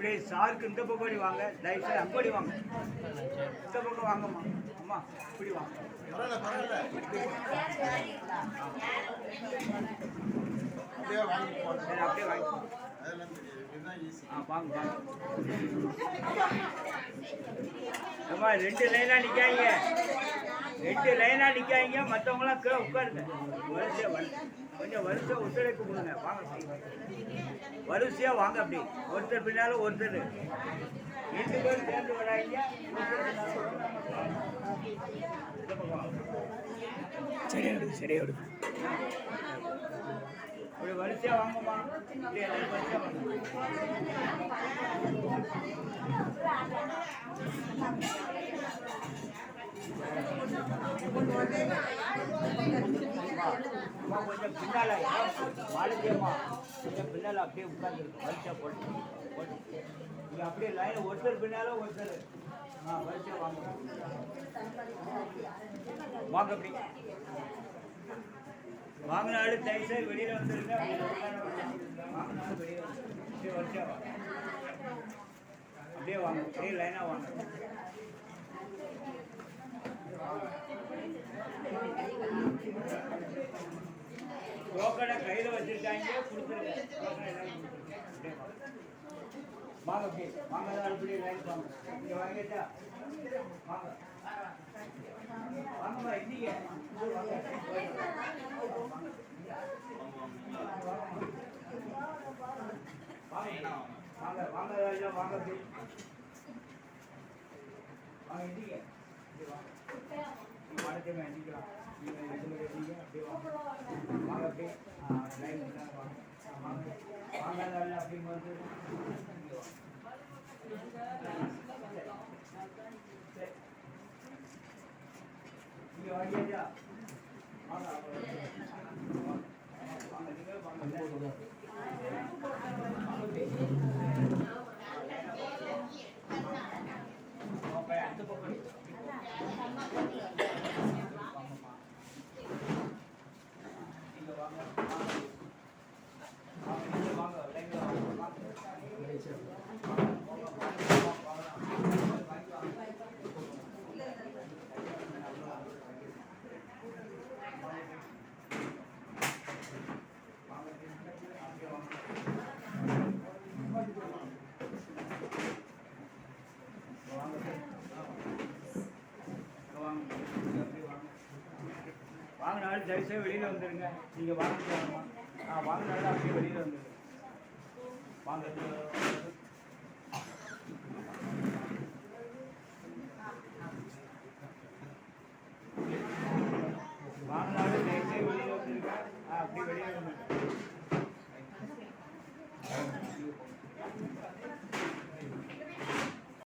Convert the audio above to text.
அப்படியே சாருக்கு இந்த பக்கம் வாங்க, தயவுசெய்து அங்கோடி வாங்க, இந்த பக்கம் வாங்கம்மா. அம்மா இப்படி வாங்க. அப்படியே வாங்கி வாங்க. அம்மா 2 லைனா நிக்காங்க, 2 லைனா நிக்காங்க. மற்றவங்களாம் கீழே உட்காருங்க. கொஞ்சம் வரிசையா ஒத்துழைப்பு கொடுங்க. வாங்க, வரிசையா வாங்க. அப்படி ஒருத்தர் பின்னால ஒருத்தர், 2 பேரும் சேர்ந்து வராங்க. சரியா எடுக்கு. அப்படி வரிசையா வாங்கம்மா. இப்படி எல்லாரும் வரிசையா வாங்க. கொஞ்சம் பின்னால மாளிகையம்மா, கொஞ்சம் பின்னால அப்படியே உட்கார்ந்துருக்கு. வரிசையா போட்டு இங்க அப்படியே லைன் ஒருத்தர் பின்னால ஒருத்தர். வரிசையா வாங்க வாங்க. அப்படி வாங்கினாலும் தயவுசெய்து வெளியில வந்துருங்க. வாங்கினாலும் வெளியே அப்படியே வரிசையா வாங்க. அப்படியே வாங்க, அப்படியே லைனா வாங்க. டோக்கனை கையில் வச்சிருக்காங்க, கொடுத்துருங்க. வாங்க, அப்படியே வாங்க. அப்படியே லைன் வாங்க. இங்கே வாங்கிட்டா வாங்க. வாங்கம்மா, இன்னைக்கு வாங்க வாங்க வாங்க ராஜா, வாங்க. அப்படி வாங்க, இன்னைக்கு வணக்கமே எண்ணிக்கலாம். நீங்கள் 2 பேர் எண்ணிங்க. அப்படியே வாங்க வாங்க. அப்படியே லைன் வாங்க வாங்க வாங்க. அப்படிங்கும்போது நீங்கள் வாங்கியா வாங்க வாங்க. நீங்கள் வாங்க. அடுத்த பக்கம் வாங்கினாலும் தயவுசெய்து வெளியில் வந்துடுங்க. நீங்கள் வாங்கிட்டு வாங்கம்மா. வாங்கினாலும் அப்படியே வெளியில் வந்துடுங்க. வாங்க.